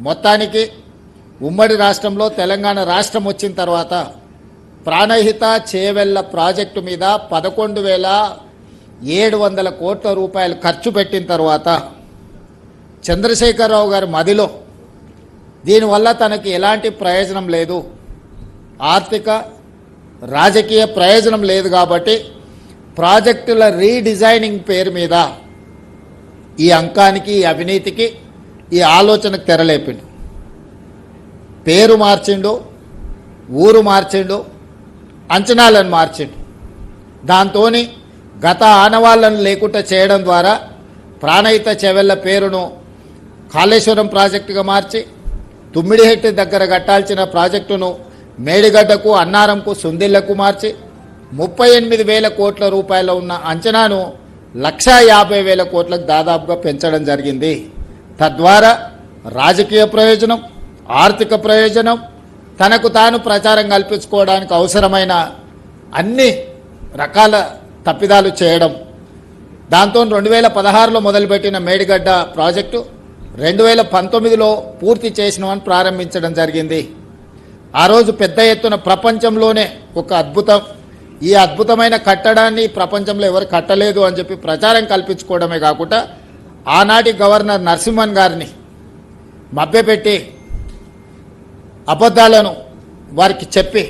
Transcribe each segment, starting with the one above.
మొత్తానికి ఉమ్మడి రాష్ట్రంలో తెలంగాణ రాష్ట్రం వచ్చిన తర్వాత ప్రాణహిత చేవెళ్ల ప్రాజెక్టు మీద 11,700 కోట్ల రూపాయలు ఖర్చు పెట్టిన తర్వాత చంద్రశేఖరరావు గారి మదిలో దీనివల్ల తనకి ఎలాంటి ప్రయోజనం లేదు, ఆర్థిక రాజకీయ ప్రయోజనం లేదు కాబట్టి ప్రాజెక్టుల రీడిజైనింగ్ పేరు మీద ఈ అంకానికి, ఈ అవినీతికి, ఈ ఆలోచనకు తెరలేపిండు. పేరు మార్చిండు, ఊరు మార్చిండు, అంచనాలను మార్చిండు. దాంతో గత ఆనవాళ్లను లేకుండా చేయడం ద్వారా ప్రాణహిత చేవెళ్ల పేరును కాళేశ్వరం ప్రాజెక్టుగా మార్చి, తుమ్మిడిహెట్టి దగ్గర కట్టాల్సిన ప్రాజెక్టును మేడిగడ్డకు, అన్నారంకు, సుందిళ్లకు మార్చి 38,000 కోట్ల రూపాయలు ఉన్న అంచనాను 1,50,000 కోట్లకు దాదాపుగా పెంచడం జరిగింది. తద్వారా రాజకీయ ప్రయోజనం, ఆర్థిక ప్రయోజనం, తనకు తాను ప్రచారం కల్పించుకోవడానికి అవసరమైన అన్ని రకాల తప్పిదాలు చేయడం. దాంతో 2016లో మొదలుపెట్టిన మేడిగడ్డ ప్రాజెక్టు 2019లో పూర్తి చేసినామని ప్రారంభించడం జరిగింది. ఆ రోజు పెద్ద ఎత్తున ప్రపంచంలోనే ఒక అద్భుతం, ఈ అద్భుతమైన కట్టడాన్ని ప్రపంచంలో ఎవరు కట్టలేదు అని చెప్పి ప్రచారం కల్పించుకోవడమే కాకుండా ఆనాటి గవర్నర్ నరసింహన్ గారిని మభ్యపెట్టి అబద్ధాలను వారికి చెప్పి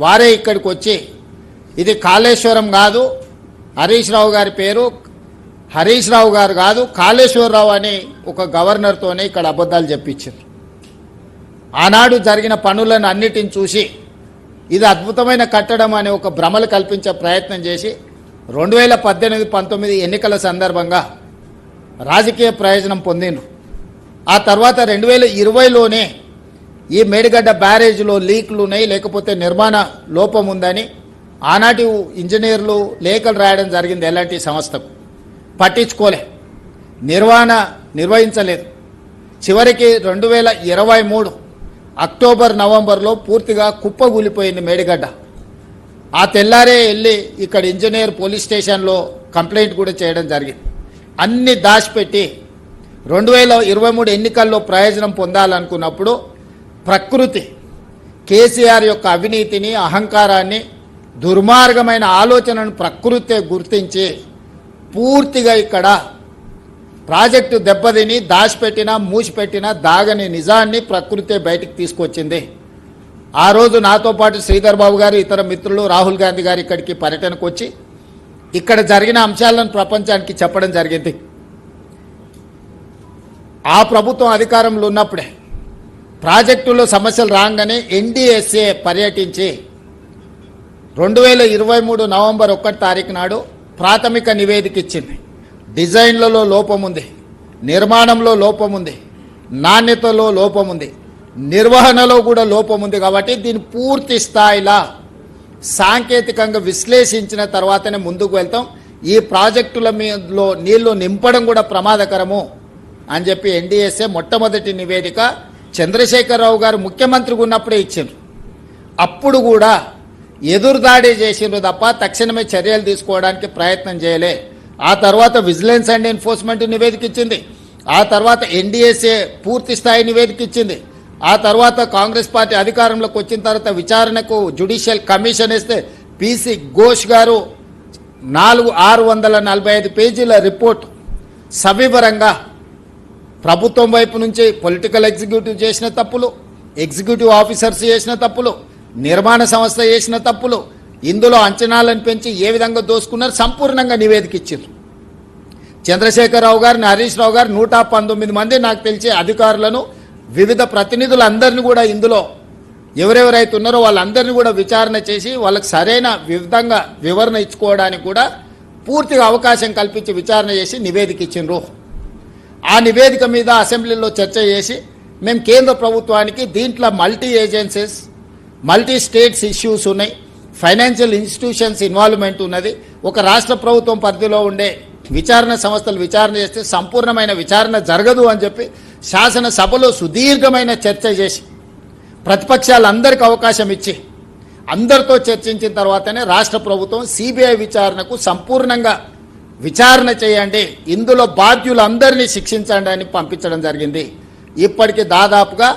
వారే ఇక్కడికి వచ్చి ఇది కాళేశ్వరం కాదు, హరీష్ రావు గారి పేరు హరీష్ రావు గారు కాదు కాళేశ్వరరావు అని ఒక గవర్నర్తోనే ఇక్కడ అబద్ధాలు చెప్పించారు. ఆనాడు జరిగిన పనులను అన్నిటిని చూసి ఇది అద్భుతమైన కట్టడం అనే ఒక భ్రమలు కల్పించే ప్రయత్నం చేసి 2018-19 ఎన్నికల సందర్భంగా రాజకీయ ప్రయోజనం పొందిండ్రు. ఆ తర్వాత 2020లోనే ఈ మేడిగడ్డ బ్యారేజ్లో లీక్లు ఉన్నాయి, లేకపోతే నిర్మాణ లోపం ఉందని ఆనాటి ఇంజనీర్లు లేఖలు రాయడం జరిగింది. ఎలాంటి సంస్థకు పట్టించుకోలే, నిర్వహించలేదు. చివరికి 2023 అక్టోబర్, నవంబర్లో పూర్తిగా కుప్పగూలిపోయింది మేడిగడ్డ. ఆ తెల్లారే వెళ్ళి ఇక్కడ ఇంజనీర్ పోలీస్ స్టేషన్లో కంప్లైంట్ కూడా చేయడం జరిగింది. అన్ని దాచిపెట్టి 2023 ఎన్నికల్లో ప్రయోజనం పొందాలనుకున్నప్పుడు ప్రకృతి కేసీఆర్ యొక్క అవినీతిని, అహంకారాన్ని, దుర్మార్గమైన ఆలోచనను ప్రకృతే గుర్తించి పూర్తిగా ఇక్కడ ప్రాజెక్టు దెబ్బతిని దాచిపెట్టిన, మూసిపెట్టిన దాగని నిజాన్ని ప్రకృతే బయటికి తీసుకొచ్చింది. ఆ రోజు నాతో పాటు శ్రీధర్ బాబు గారు, ఇతర మిత్రులు, రాహుల్ గాంధీ గారు ఇక్కడికి పర్యటనకు వచ్చి ఇక్కడ జరిగిన అంశాలను ప్రపంచానికి చెప్పడం జరిగింది. ఆ ప్రభుత్వం అధికారంలో ఉన్నప్పుడే ప్రాజెక్టులో సమస్యలు రాగానే ఎన్డీఎస్ఏ పర్యటించి 2023 నవంబర్ 1 తారీఖు నాడు ప్రాథమిక నివేదిక ఇచ్చింది. డిజైన్లలో లోపం ఉంది, నిర్మాణంలో లోపం ఉంది, నాణ్యతలో లోపం ఉంది, నిర్వహణలో కూడా లోపం ఉంది. కాబట్టి దీన్ని పూర్తి స్థాయిలో సాంకేతికంగా విశ్లేషించిన తర్వాతనే ముందుకు వెళ్తాం. ఈ ప్రాజెక్టుల మీదలో నీళ్లు నింపడం కూడా ప్రమాదకరము అని చెప్పి ఎన్డీఎస్ఏ మొట్టమొదటి నివేదిక చంద్రశేఖరరావు గారు ముఖ్యమంత్రిగా ఉన్నప్పుడే ఇచ్చిండ్రు. అప్పుడు కూడా ఎదురుదాడి చేసిండ్రు తప్ప తక్షణమే చర్యలు తీసుకోవడానికి ప్రయత్నం చేయలే. ఆ తర్వాత విజిలెన్స్ అండ్ ఎన్ఫోర్స్మెంట్ నివేదిక ఇచ్చింది. ఆ తర్వాత ఎన్డీఎస్ఏ పూర్తి స్థాయి నివేదిక ఇచ్చింది. ఆ తర్వాత కాంగ్రెస్ పార్టీ అధికారంలోకి వచ్చిన తర్వాత విచారణకు జ్యుడిషియల్ కమిషన్ వేస్తే పీసీ ఘోష్ గారు 645 పేజీల రిపోర్ట్ సవివరంగా ప్రభుత్వం వైపు నుంచి పొలిటికల్ ఎగ్జిక్యూటివ్ చేసిన తప్పులు, ఎగ్జిక్యూటివ్ ఆఫీసర్స్ చేసిన తప్పులు, నిర్మాణ సంస్థ చేసిన తప్పులు, ఇందులో అంచనాలను పెంచి ఏ విధంగా దోసుకున్నారు సంపూర్ణంగా నివేదిక ఇచ్చారు. చంద్రశేఖరరావు గారిని, హరీష్ రావు గారు 119 మంది నాకు తెలిసి అధికారులను, వివిధ ప్రతినిధులందరినీ కూడా ఇందులో ఎవరెవరైతే ఉన్నారో వాళ్ళందరినీ కూడా విచారణ చేసి వాళ్ళకి సరైన విధంగా వివరణ ఇచ్చుకోవడానికి కూడా పూర్తిగా అవకాశం కల్పించి విచారణ చేసి నివేదిక ఇచ్చిండ్రు. ఆ నివేదిక మీద అసెంబ్లీలో చర్చ చేసి మేము కేంద్ర ప్రభుత్వానికి దీంట్లో multi agencies, multi states issues ఉన్నాయి, ఫైనాన్షియల్ ఇన్స్టిట్యూషన్స్ ఇన్వాల్వ్మెంట్ ఉన్నది, ఒక రాష్ట్ర ప్రభుత్వం పరిధిలో ఉండే విచారణ సంస్థలు విచారణ చేస్తే సంపూర్ణమైన విచారణ జరగదు అని చెప్పి శాసనసభలో సుదీర్ఘమైన చర్చ చేసి ప్రతిపక్షాలందరికీ అవకాశం ఇచ్చి అందరితో చర్చించిన తర్వాతనే రాష్ట్ర ప్రభుత్వం సిబిఐ విచారణకు సంపూర్ణంగా విచారణ చేయండి, ఇందులో బాధ్యులందరినీ శిక్షించండి అని పంపించడం జరిగింది. ఇప్పటికి దాదాపుగా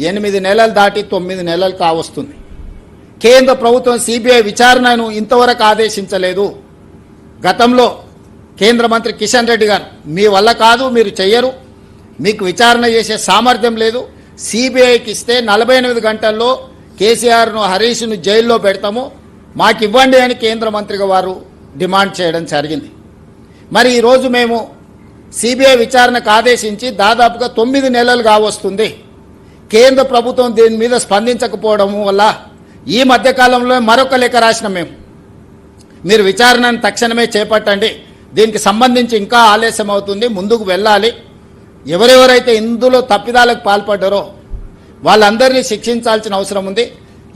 8 నెలలు దాటి 9 నెలలు కావస్తుంది. కేంద్ర ప్రభుత్వం సిబిఐ విచారణను ఇంతవరకు ఆదేశించలేదు. గతంలో కేంద్ర మంత్రి కిషన్ రెడ్డి గారు మీ వల్ల కాదు, మీరు చెయ్యరు, మీకు విచారణ చేసే సామర్థ్యం లేదు, సిబిఐకి ఇస్తే 48 గంటల్లో కేసీఆర్ను హరీష్ను జైల్లో పెడతాము, మాకు ఇవ్వండి అని కేంద్ర మంత్రిగా వారు డిమాండ్ చేయడం జరిగింది. మరి ఈరోజు మేము సిబిఐ విచారణకు ఆదేశించి దాదాపుగా 9 నెలలు కావస్తుంది. కేంద్ర ప్రభుత్వం దీని మీద స్పందించకపోవడం వల్ల ఈ మధ్యకాలంలో మరొక లేఖ రాసినాం మేము, మీరు విచారణను తక్షణమే చేపట్టండి, దీనికి సంబంధించి ఇంకా ఆలస్యం అవుతుంది, ముందుకు వెళ్ళాలి, ఎవరెవరైతే ఇందులో తప్పిదాలకు పాల్పడ్డారో వాళ్ళందరినీ శిక్షించాల్సిన అవసరం ఉంది.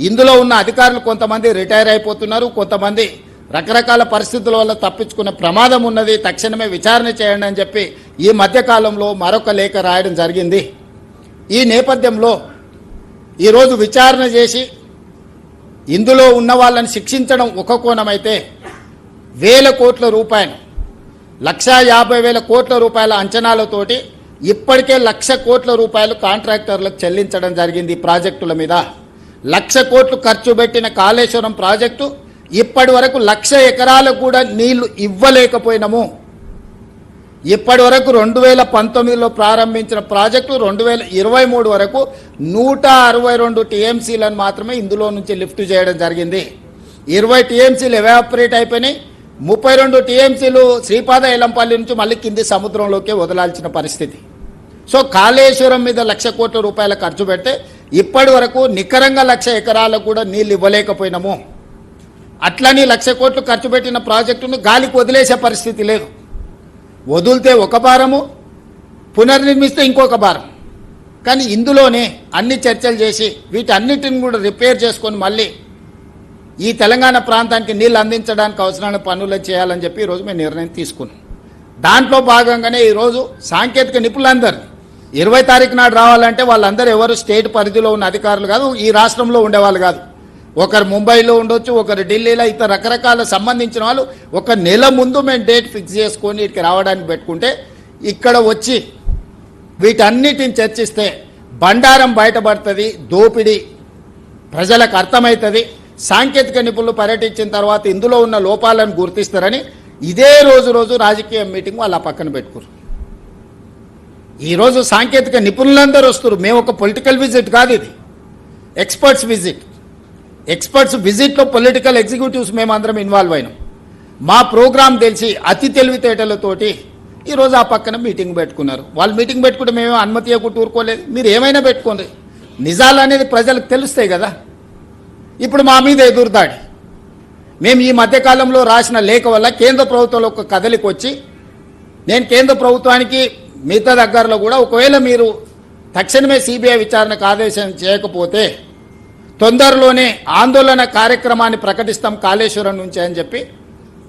ఇందులో ఉన్న అధికారులు కొంతమంది రిటైర్ అయిపోతున్నారు, కొంతమంది రకరకాల పరిస్థితుల వల్ల తప్పించుకునే ప్రమాదం ఉన్నది, తక్షణమే విచారణ చేయండి అని చెప్పి ఈ మధ్యకాలంలో మరొక లేఖ రాయడం జరిగింది. ఈ నేపథ్యంలో ఈరోజు విచారణ చేసి ఇందులో ఉన్న వాళ్ళని శిక్షించడం ఒక కోణమైతే, వేల కోట్ల రూపాయలు 1,50,000 కోట్ల రూపాయల అంచనాలతోటి ఇప్పటికే 1,00,000 కోట్ల రూపాయలు కాంట్రాక్టర్లకు చెల్లించడం జరిగింది. ఈ ప్రాజెక్టుల మీద 1,00,000 కోట్లు ఖర్చు పెట్టిన కాళేశ్వరం ప్రాజెక్టు ఇప్పటి వరకు 1,00,000 ఎకరాలకు కూడా నీళ్లు ఇవ్వలేకపోయినాము. ఇప్పటి వరకు 2019లో ప్రారంభించిన ప్రాజెక్టు 2023 వరకు 162 టీఎంసీలను మాత్రమే ఇందులో నుంచి లిఫ్ట్ చేయడం జరిగింది. 20 టీఎంసీలు ఎవాపరేట్ అయిపోయినాయి, 32 టీఎంసీలు శ్రీపాద ఎలంపల్లి నుంచి మళ్ళీ కింది సముద్రంలోకి వదలాల్సిన పరిస్థితి. సో కాళేశ్వరం మీద 1,00,000 కోట్ల రూపాయల ఖర్చు పెడితే ఇప్పటి వరకు నికరంగా 1,00,000 ఎకరాలకు కూడా నీళ్ళు ఇవ్వలేకపోయినాము. అట్లని 1,00,000 కోట్లు ఖర్చు పెట్టిన ప్రాజెక్టును గాలికి వదిలేసే పరిస్థితి లేదు. వదిలితే ఒక భారము, పునర్నిర్మిస్తే ఇంకొక భారం. కానీ ఇందులోనే అన్ని చర్చలు చేసి వీటన్నిటిని కూడా రిపేర్ చేసుకొని మళ్ళీ ఈ తెలంగాణ ప్రాంతానికి నీళ్ళు అందించడానికి అవసరమైన పనులు చేయాలని చెప్పి ఈరోజు మేము నిర్ణయం తీసుకున్నాం. దాంట్లో భాగంగానే ఈరోజు సాంకేతిక నిపుణులందరూ 20 తారీఖు నాడు రావాలంటే వాళ్ళందరూ ఎవరు స్టేట్ పరిధిలో ఉన్న అధికారులు కాదు, ఈ రాష్ట్రంలో ఉండేవాళ్ళు కాదు. ఒకరు ముంబైలో ఉండొచ్చు, ఒకరు ఢిల్లీలో, ఇతర రకరకాల సంబంధించిన వాళ్ళు ఒక నెల ముందు మేము డేట్ ఫిక్స్ చేసుకొని ఇక్కడికి రావడానికి పెట్టుకుంటే ఇక్కడ వచ్చి వీటన్నిటిని చర్చిస్తే బండారం బయటపడుతుంది, దోపిడీ ప్రజలకు అర్థమవుతుంది. సాంకేతిక నిపుణులు పర్యటించిన తర్వాత ఇందులో ఉన్న లోపాలను గుర్తిస్తారని ఇదే రోజు రాజకీయ మీటింగ్ వాళ్ళ పక్కన పెట్టుకున్నారు. ఈరోజు సాంకేతిక నిపుణులందరూ వస్తారు. మేము ఒక పొలిటికల్ విజిట్ కాదు, ఇది ఎక్స్పర్ట్స్ విజిట్. ఎక్స్పర్ట్స్ విజిట్లో పొలిటికల్ ఎగ్జిక్యూటివ్స్ మేమందరం ఇన్వాల్వ్ అయినాం. మా ప్రోగ్రాం తెలిసి అతి తెలివితేటలతోటి ఈరోజు ఆ పక్కన మీటింగ్ పెట్టుకున్నారు. వాళ్ళు మీటింగ్ పెట్టుకుంటే మేము అనుమతి ఇవ్వకుండా ఊరుకోలేదు. మీరు ఏమైనా పెట్టుకోండి, నిజాలు అనేది ప్రజలకు తెలుస్తాయి కదా. ఇప్పుడు మా మీద ఎదురుదాడి. మేము ఈ మధ్యకాలంలో రాసిన లేఖ వల్ల కేంద్ర ప్రభుత్వంలో ఒక కదలికి వచ్చి నేను కేంద్ర ప్రభుత్వానికి మిగతా దగ్గరలో కూడా ఒకవేళ మీరు తక్షణమే సిబిఐ విచారణకు ఆదేశం చేయకపోతే తొందరలోనే ఆందోళన కార్యక్రమాన్ని ప్రకటిస్తాం కాళేశ్వరం నుంచి అని చెప్పి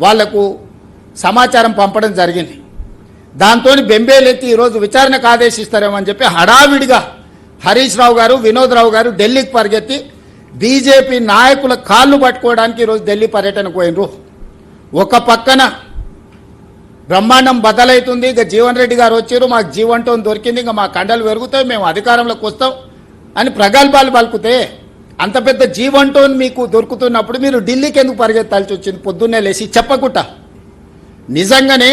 వాళ్లకు సమాచారం పంపడం జరిగింది. దాంతో బెంబేలెత్తి ఈరోజు విచారణకు ఆదేశిస్తారేమని చెప్పి హడావిడిగా హరీష్ రావు గారు, వినోద్ రావు గారు ఢిల్లీకి పరిగెత్తి బీజేపీ నాయకుల కాళ్ళు పట్టుకోవడానికి ఈరోజు ఢిల్లీ పర్యటనకు పోయినరు. ఒక పక్కన బ్రహ్మాండం బదలవుతుంది, ఇక జీవన్ రెడ్డి గారు వచ్చారు, మాకు జీవంటం దొరికింది, ఇంకా మా కండలు పెరుగుతాయి, మేము అధికారంలోకి వస్తాం అని ప్రగల్భాలు పలుకుతే అంత పెద్ద జీవంటోన్ మీకు దొరుకుతున్నప్పుడు మీరు ఢిల్లీకి ఎందుకు పరిగెత్తాల్సి వచ్చింది? పొద్దున్నే లేచి చెప్పకుండా నిజంగానే